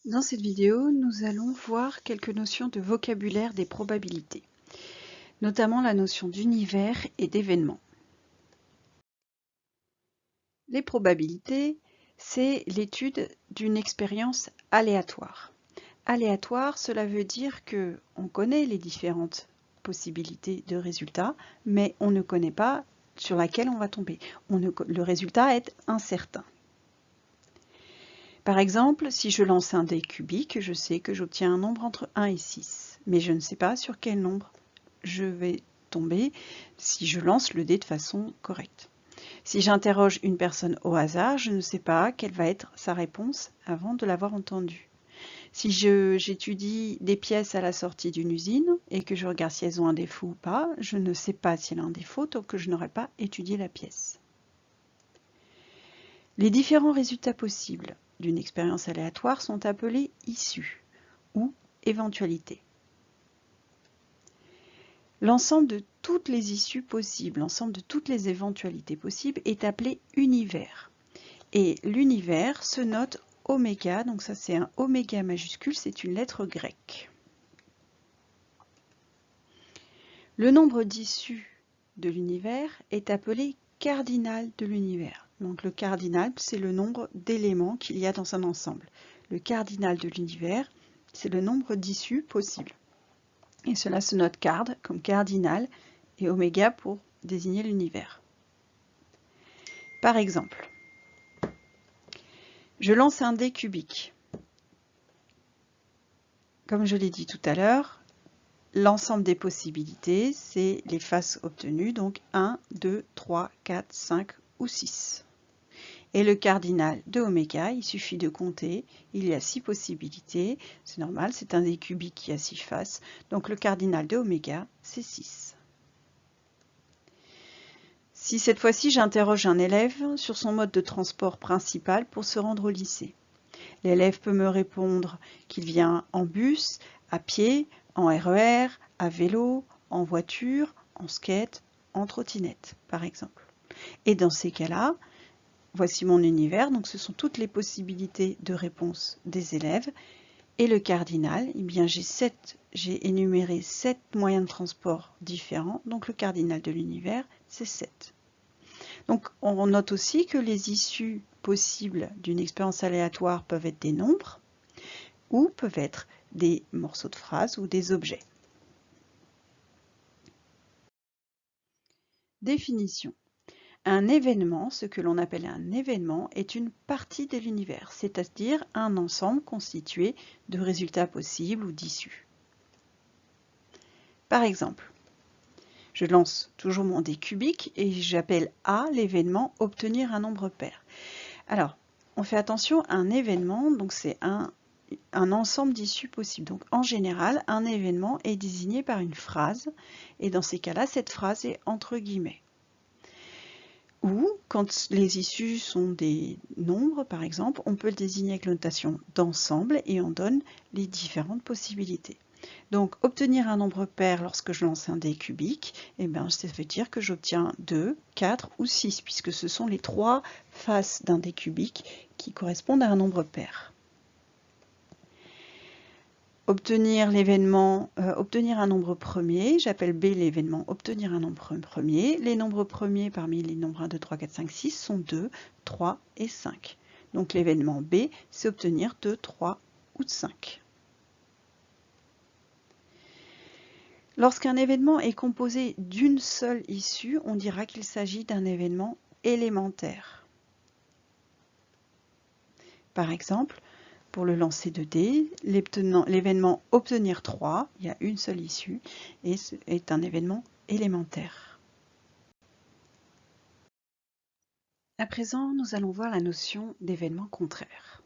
Dans cette vidéo, nous allons voir quelques notions de vocabulaire des probabilités, notamment la notion d'univers et d'événement. Les probabilités, c'est l'étude d'une expérience aléatoire. Aléatoire, cela veut dire qu'on connaît les différentes possibilités de résultats, mais on ne connaît pas sur laquelle on va tomber. Le résultat est incertain. Par exemple, si je lance un dé cubique, je sais que j'obtiens un nombre entre 1 et 6, mais je ne sais pas sur quel nombre je vais tomber si je lance le dé de façon correcte. Si j'interroge une personne au hasard, je ne sais pas quelle va être sa réponse avant de l'avoir entendue. Si j'étudie des pièces à la sortie d'une usine et que je regarde si elles ont un défaut ou pas, je ne sais pas si elle a un défaut tant que je n'aurai pas étudié la pièce. Les différents résultats possibles d'une expérience aléatoire sont appelés issues ou éventualités. L'ensemble de toutes les issues possibles, l'ensemble de toutes les éventualités possibles est appelé univers. Et l'univers se note oméga, donc ça c'est un oméga majuscule, c'est une lettre grecque. Le nombre d'issues de l'univers est appelé cardinal de l'univers. Donc le cardinal, c'est le nombre d'éléments qu'il y a dans un ensemble. Le cardinal de l'univers, c'est le nombre d'issues possibles. Et cela se note card comme cardinal et oméga pour désigner l'univers. Par exemple, je lance un dé cubique. Comme je l'ai dit tout à l'heure, l'ensemble des possibilités, c'est les faces obtenues, donc 1, 2, 3, 4, 5 ou 6. Et le cardinal de oméga, il suffit de compter, il y a 6 possibilités, c'est normal, c'est un dé cubique qui a 6 faces, donc le cardinal de oméga, c'est 6. Si cette fois-ci j'interroge un élève sur son mode de transport principal pour se rendre au lycée, l'élève peut me répondre qu'il vient en bus, à pied, en RER, à vélo, en voiture, en skate, en trottinette, par exemple. Et dans ces cas-là, voici mon univers, donc ce sont toutes les possibilités de réponse des élèves. Et le cardinal, eh bien j'ai énuméré 7 moyens de transport différents, donc le cardinal de l'univers, c'est 7. Donc on note aussi que les issues possibles d'une expérience aléatoire peuvent être des nombres ou peuvent être des morceaux de phrases ou des objets. Définition. Un événement, ce que l'on appelle un événement, est une partie de l'univers, c'est-à-dire un ensemble constitué de résultats possibles ou d'issues. Par exemple, je lance toujours mon dé cubique et j'appelle A l'événement obtenir un nombre pair. Alors, on fait attention à un événement, donc c'est un ensemble d'issues possibles. Donc en général, un événement est désigné par une phrase et dans ces cas-là, cette phrase est entre guillemets. Ou, quand les issues sont des nombres, par exemple, on peut le désigner avec la notation d'ensemble et on donne les différentes possibilités. Donc, obtenir un nombre pair lorsque je lance un dé cubique, eh bien, ça veut dire que j'obtiens 2, 4 ou 6, puisque ce sont les 3 faces d'un dé cubique qui correspondent à un nombre pair. Obtenir un nombre premier, j'appelle B l'événement obtenir un nombre premier. Les nombres premiers parmi les nombres 1, 2, 3, 4, 5, 6 sont 2, 3 et 5. Donc l'événement B, c'est obtenir 2, 3 ou 5. Lorsqu'un événement est composé d'une seule issue, on dira qu'il s'agit d'un événement élémentaire. Par exemple, pour le lancer de dés, l'événement obtenir 3, il y a une seule issue, et est un événement élémentaire. À présent, nous allons voir la notion d'événement contraire.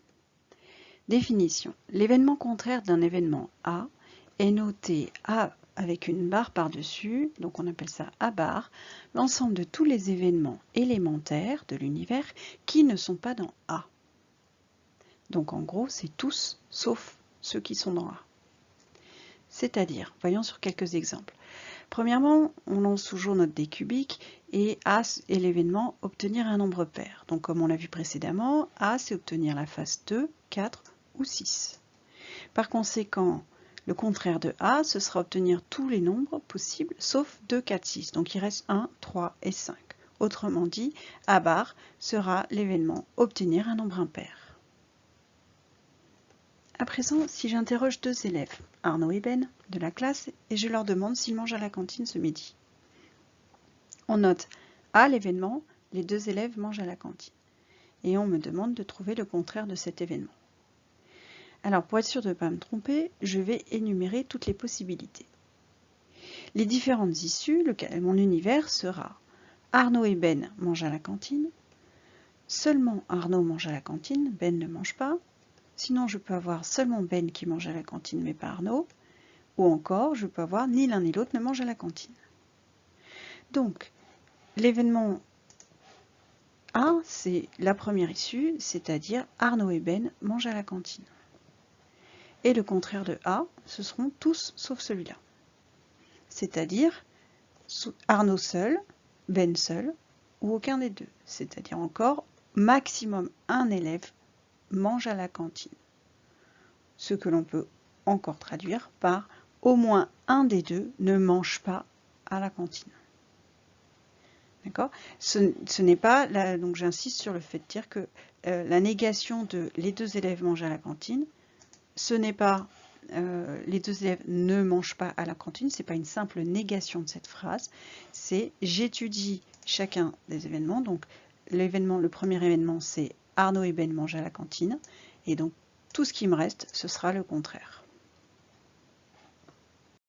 Définition. L'événement contraire d'un événement A est noté A avec une barre par-dessus, donc on appelle ça A bar, l'ensemble de tous les événements élémentaires de l'univers qui ne sont pas dans A. Donc en gros, c'est tous sauf ceux qui sont dans A. C'est-à-dire, voyons sur quelques exemples. Premièrement, on lance toujours notre dé cubique et A est l'événement obtenir un nombre pair. Donc comme on l'a vu précédemment, A c'est obtenir la face 2, 4 ou 6. Par conséquent, le contraire de A, ce sera obtenir tous les nombres possibles, sauf 2, 4, 6. Donc il reste 1, 3 et 5. Autrement dit, A bar sera l'événement obtenir un nombre impair. À présent, si j'interroge deux élèves, Arnaud et Ben, de la classe, et je leur demande s'ils mangent à la cantine ce midi. On note A l'événement, les deux élèves mangent à la cantine. Et on me demande de trouver le contraire de cet événement. Alors, pour être sûr de ne pas me tromper, je vais énumérer toutes les possibilités. Les différentes issues, mon univers sera Arnaud et Ben mangent à la cantine, seulement Arnaud mange à la cantine, Ben ne mange pas, sinon je peux avoir seulement Ben qui mange à la cantine mais pas Arnaud, ou encore je peux avoir ni l'un ni l'autre ne mange à la cantine. Donc, l'événement A, c'est la première issue, c'est-à-dire Arnaud et Ben mangent à la cantine. Et le contraire de A, ce seront tous sauf celui-là. C'est-à-dire Arnaud seul, Ben seul, ou aucun des deux. C'est-à-dire encore, maximum un élève mange à la cantine. Ce que l'on peut encore traduire par au moins un des deux ne mange pas à la cantine. D'accord ? Ce n'est pas, donc j'insiste sur le fait de dire que la négation de les deux élèves mangent à la cantine, ce n'est pas les deux élèves ne mangent pas à la cantine, ce n'est pas une simple négation de cette phrase, c'est j'étudie chacun des événements. Donc le premier événement c'est Arnaud et Ben mangent à la cantine, et donc tout ce qui me reste, ce sera le contraire.